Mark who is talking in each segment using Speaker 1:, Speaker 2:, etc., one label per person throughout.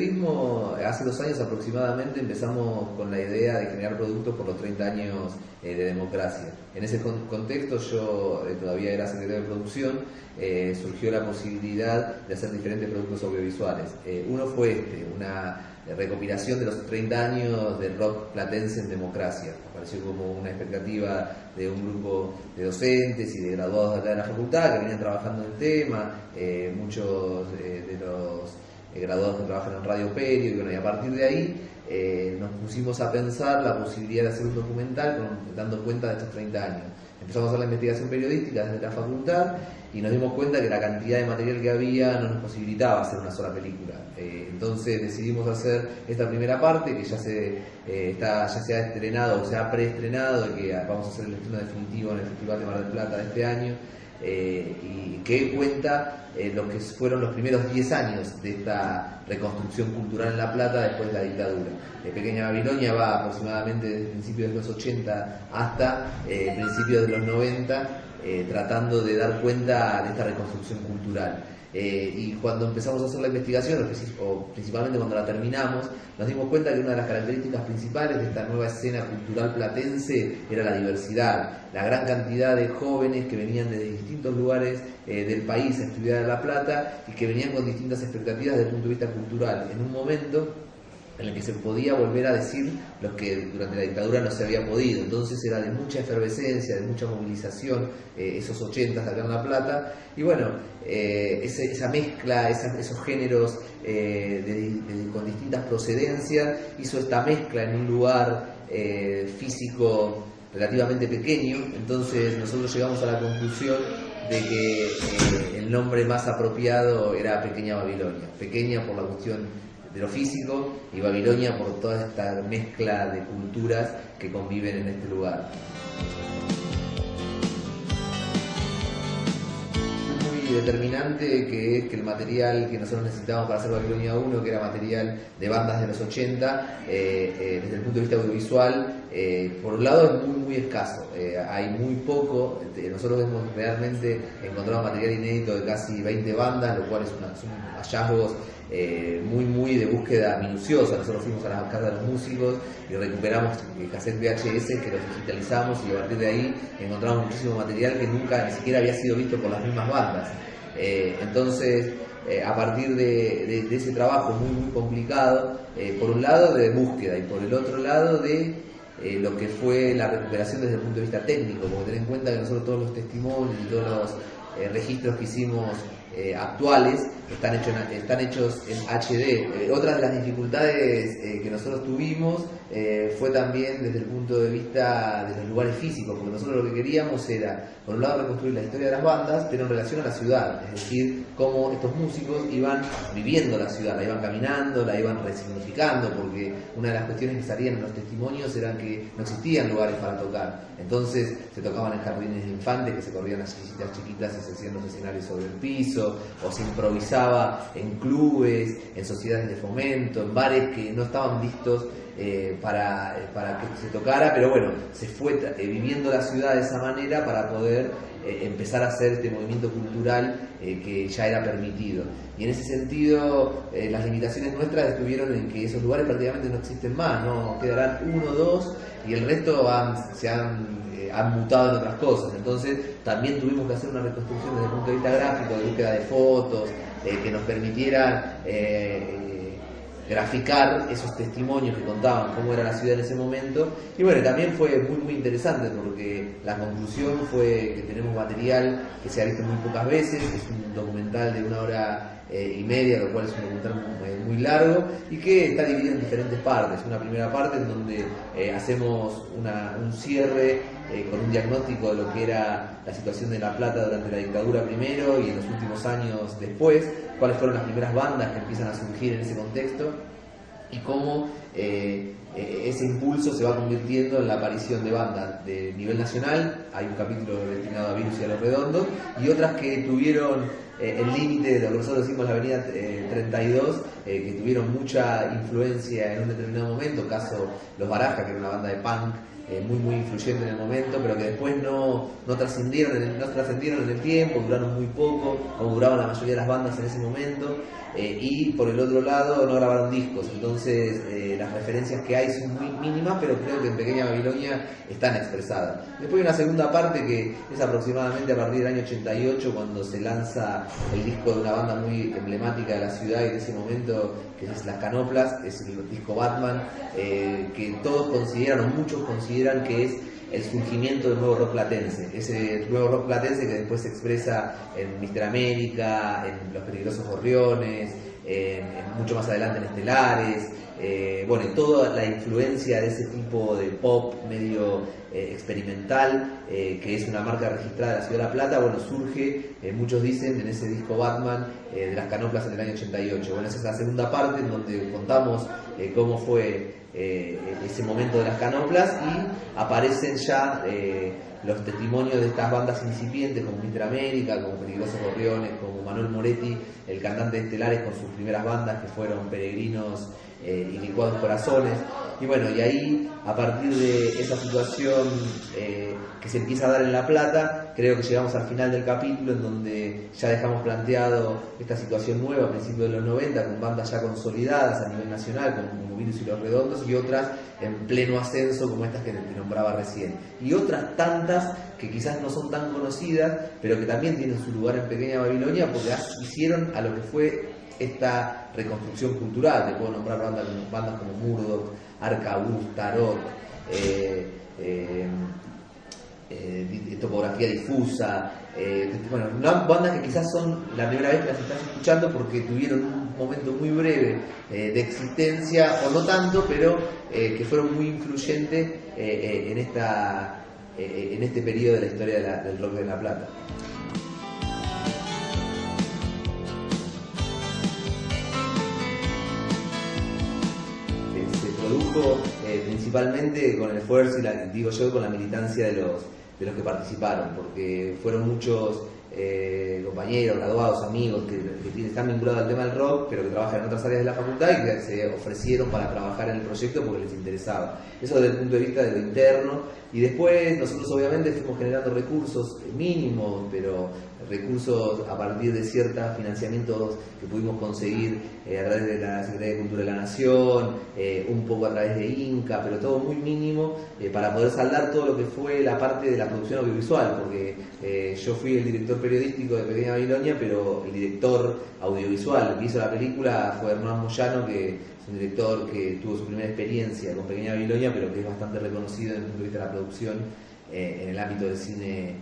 Speaker 1: periodismo, hace 2 años aproximadamente empezamos con la idea de generar productos por los 30 años de democracia. En ese contexto yo todavía era secretario de producción, surgió la posibilidad de hacer diferentes productos audiovisuales. Uno fue una recopilación de los 30 años del rock platense en democracia. Apareció como una expectativa de un grupo de docentes y de graduados de acá de la facultad que venían trabajando en el tema, muchos de los graduados que trabajan en Radio Perio, y bueno, y a partir de ahí nos pusimos a pensar la posibilidad de hacer un documental dando cuenta de estos 30 años. Empezamos a hacer la investigación periodística desde la facultad y nos dimos cuenta que la cantidad de material que había no nos posibilitaba hacer una sola película. Entonces decidimos hacer esta primera parte que ya se ha estrenado o se ha preestrenado, y que vamos a hacer el estreno definitivo en el Festival de Mar del Plata de este año, y que cuenta lo que fueron los primeros 10 años de esta reconstrucción cultural en La Plata después de la dictadura. Pequeña Babilonia va aproximadamente desde principios de los 80 hasta principios de los 90, tratando de dar cuenta de esta reconstrucción cultural. Y cuando empezamos a hacer la investigación, o principalmente cuando la terminamos, nos dimos cuenta que una de las características principales de esta nueva escena cultural platense era la diversidad, la gran cantidad de jóvenes que venían desde distintos lugares del país a estudiar a La Plata y que venían con distintas expectativas desde el punto de vista cultural, en un momento en el que se podía volver a decir lo que durante la dictadura no se había podido. Entonces era de mucha efervescencia, de mucha movilización, esos 80s acá en La Plata, y bueno, esa mezcla, esos géneros con distintas procedencias, hizo esta mezcla en un lugar físico relativamente pequeño. Entonces nosotros llegamos a la conclusión de que el nombre más apropiado era Pequeña Babilonia, pequeña por la cuestión de lo físico y Babilonia por toda esta mezcla de culturas que conviven en este lugar. Muy determinante que es que el material que nosotros necesitábamos para hacer Babilonia 1, que era material de bandas de los 80, desde el punto de vista audiovisual, por un lado es muy escaso, hay muy poco. Nosotros hemos realmente encontrado material inédito de casi 20 bandas, lo cual son hallazgos muy de búsqueda minuciosa. Nosotros fuimos a las casas de los músicos y recuperamos cassettes VHS que los digitalizamos, y a partir de ahí encontramos muchísimo material que nunca ni siquiera había sido visto por las mismas bandas. Entonces, a partir de ese trabajo muy complicado, por un lado de búsqueda y por el otro lado de lo que fue la recuperación desde el punto de vista técnico, porque ten en cuenta que nosotros todos los testimonios y todos los registros que hicimos actuales están hechos en HD. Otra de las dificultades que nosotros tuvimos fue también desde el punto de vista de los lugares físicos, porque nosotros lo que queríamos era, por un lado, reconstruir la historia de las bandas, pero en relación a la ciudad, es decir, cómo estos músicos iban viviendo la ciudad, la iban caminando, la iban resignificando, porque una de las cuestiones que salían en los testimonios eran que no existían lugares para tocar. Entonces se tocaban en jardines de infantes, que se corrían las sillitas chiquitas y se hacían los escenarios sobre el piso, o se improvisaba en clubes, en sociedades de fomento, en bares que no estaban vistos para que se tocara, pero bueno, se fue viviendo la ciudad de esa manera para poder empezar a hacer este movimiento cultural que ya era permitido. Y en ese sentido, las limitaciones nuestras estuvieron en que esos lugares prácticamente no existen más, no quedarán 1 o 2, y el resto se han mutado en otras cosas. Entonces también tuvimos que hacer una reconstrucción desde el punto de vista gráfico, de búsqueda de fotos, que nos permitieran graficar esos testimonios que contaban cómo era la ciudad en ese momento. Y bueno, también fue muy interesante, porque la conclusión fue que tenemos material que se ha visto muy pocas veces. Es un documental de 1 hora y media, lo cual es un documental muy largo, y que está dividido en diferentes partes. Una primera parte en donde hacemos un cierre con un diagnóstico de lo que era la situación de La Plata durante la dictadura primero y en los últimos años después, cuáles fueron las primeras bandas que empiezan a surgir en ese contexto, y cómo ese impulso se va convirtiendo en la aparición de bandas de nivel nacional hay un capítulo destinado a Virus y a Los Redondos, y otras que tuvieron el límite de lo que nosotros decimos la avenida 32, que tuvieron mucha influencia en un determinado momento, caso Los Barajas, que era una banda de punk muy influyente en el momento, pero que después no trascendieron en el tiempo, duraron muy poco, como duraban la mayoría de las bandas en ese momento, y por el otro lado no grabaron discos. Entonces las referencias que hay son muy mínimas, pero creo que en Pequeña Babilonia están expresadas. Después hay una segunda parte que es aproximadamente a partir del año 88, cuando se lanza el disco de una banda muy emblemática de la ciudad y de ese momento, que es Las Canoplas, es el disco Batman, que todos consideran, o muchos consideran, que es el surgimiento del nuevo rock platense, ese nuevo rock platense que después se expresa en Mister América, en Los Peligrosos Gorriones, en mucho más adelante en Estelares, bueno, y toda la influencia de ese tipo de pop medio experimental, que es una marca registrada de la Ciudad de La Plata, bueno, surge, muchos dicen, en ese disco Batman de Las Canoplas en el año 88. Bueno, esa es la segunda parte en donde contamos cómo fue ese momento de Las Canoplas, y aparecen ya los testimonios de estas bandas incipientes como Mister América, como Peligrosos Gorriones, como Manuel Moretti, el cantante de Estelares, con sus primeras bandas que fueron Peregrinos y Licuados Corazones. Y bueno, y ahí, a partir de esa situación que se empieza a dar en La Plata, creo que llegamos al final del capítulo, en donde ya dejamos planteado esta situación nueva a principios de los 90, con bandas ya consolidadas a nivel nacional, como Virus y Los Redondos, y otras en pleno ascenso, como estas que te nombraba recién. Y otras tantas que quizás no son tan conocidas, pero que también tienen su lugar en Pequeña Babilonia, porque hicieron a lo que fue esta reconstrucción cultural. Te puedo nombrar bandas como Murdoch, Arcabuz, Tarot, Topografía Difusa, bueno, bandas que quizás son la primera vez que las estás escuchando porque tuvieron un momento muy breve de existencia, o no tanto, pero que fueron muy influyentes en este periodo de la historia del rock de La Plata. Produjo principalmente con el esfuerzo y con la militancia de los que participaron, porque fueron muchos compañeros, graduados, amigos que están vinculados al tema del rock, pero que trabajan en otras áreas de la facultad y que se ofrecieron para trabajar en el proyecto porque les interesaba. Eso desde el punto de vista de lo interno. Y después nosotros obviamente fuimos generando recursos mínimos, pero recursos a partir de ciertos financiamientos que pudimos conseguir a través de la Secretaría de Cultura de la Nación, un poco a través de Inca, pero todo muy mínimo, para poder saldar todo lo que fue la parte de la producción audiovisual, porque yo fui el director periodístico de Pequeña Babilonia, pero el director audiovisual, el que hizo la película, fue Hernán Moyano, que es un director que tuvo su primera experiencia con Pequeña Babilonia, pero que es bastante reconocido desde el punto de vista de la producción en el ámbito del cine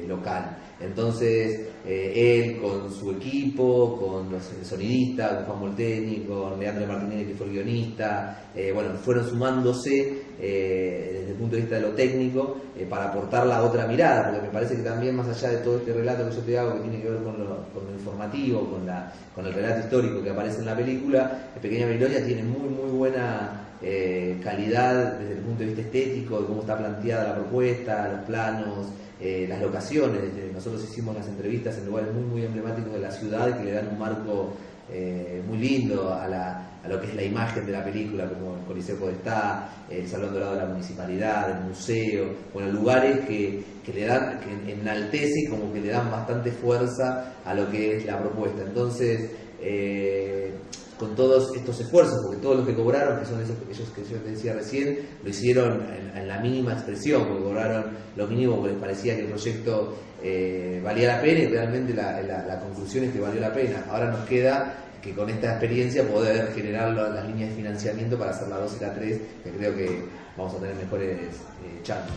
Speaker 1: local. Entonces él con su equipo, con los sonidistas, con Juan Molteni, con Leandro Martínez, que fue el guionista, bueno, fueron sumándose desde el punto de vista de lo técnico para aportar la otra mirada, porque me parece que también, más allá de todo este relato que yo te hago, que tiene que ver con lo informativo, con el relato histórico que aparece en la película, Pequeña Babilonia tiene muy buena calidad desde el punto de vista estético, de cómo está planteada la propuesta, los planos, las locaciones. Nosotros hicimos las entrevistas en lugares muy emblemáticos de la ciudad, que le dan un marco muy lindo a lo que es la imagen de la película, como el Coliseo Podestá, el Salón Dorado de la Municipalidad, el museo, bueno, lugares que le dan, que enaltece y como que le dan bastante fuerza a lo que es la propuesta. Entonces, con todos estos esfuerzos, porque todos los que cobraron, que son esos que yo te decía recién, lo hicieron en la mínima expresión, porque cobraron lo mínimo porque les parecía que el proyecto valía la pena, y realmente la conclusión es que valió la pena. Ahora nos queda que con esta experiencia poder generar las líneas de financiamiento para hacer la 2 y la 3, que creo que vamos a tener mejores chances.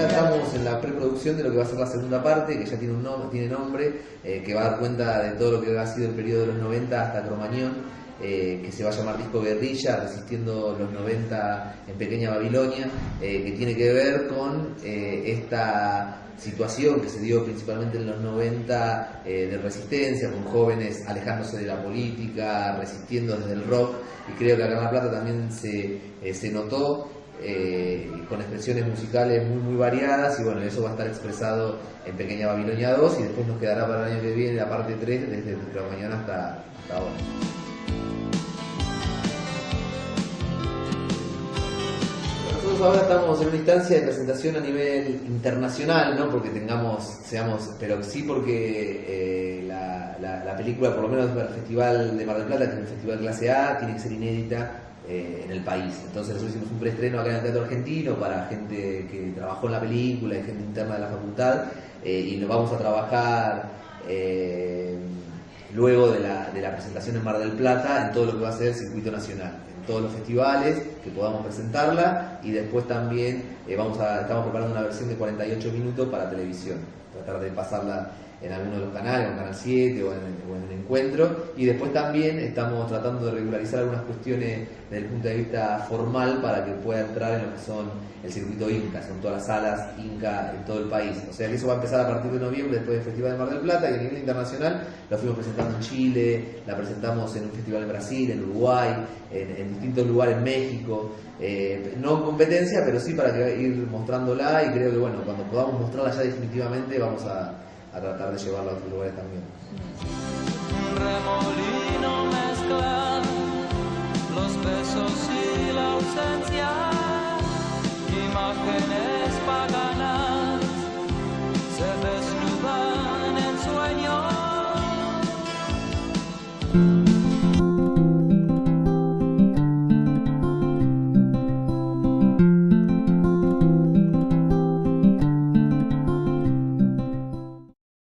Speaker 1: Estamos en la preproducción de lo que va a ser la segunda parte, que ya tiene nombre, que va a dar cuenta de todo lo que ha sido el periodo de los 90 hasta Cromañón, que se va a llamar Disco Guerrilla, resistiendo los 90 en Pequeña Babilonia, que tiene que ver con esta situación que se dio principalmente en los 90 de resistencia, con jóvenes alejándose de la política, resistiendo desde el rock, y creo que acá en La Plata también se notó, con expresiones musicales muy variadas, y bueno, eso va a estar expresado en Pequeña Babilonia 2, y después nos quedará para el año que viene la parte 3, desde Mañana hasta ahora. Nosotros ahora estamos en una instancia de presentación a nivel internacional, no porque seamos, pero sí porque la película, por lo menos para el Festival de Mar del Plata, que es un festival clase A, tiene que ser inédita en el país. Entonces nosotros hicimos un preestreno acá en el Teatro Argentino para gente que trabajó en la película y gente interna de la facultad, y nos vamos a trabajar luego de la presentación en Mar del Plata en todo lo que va a ser el circuito nacional, en todos los festivales que podamos presentarla, y después también estamos preparando una versión de 48 minutos para televisión, tratar de pasarla en alguno de los canales, en Canal 7 o en el Encuentro, y después también estamos tratando de regularizar algunas cuestiones desde el punto de vista formal para que pueda entrar en lo que son el circuito Inca, son todas las salas Inca en todo el país. O sea que eso va a empezar a partir de noviembre, después del Festival de Mar del Plata, y a nivel internacional la fuimos presentando en Chile, la presentamos en un festival en Brasil, en Uruguay, en distintos lugares en México, no en competencia, pero sí para ir mostrándola, y creo que bueno, cuando podamos mostrarla ya definitivamente vamos a tratar de llevarla a otros lugares también.
Speaker 2: Un remolino mezclar los besos y la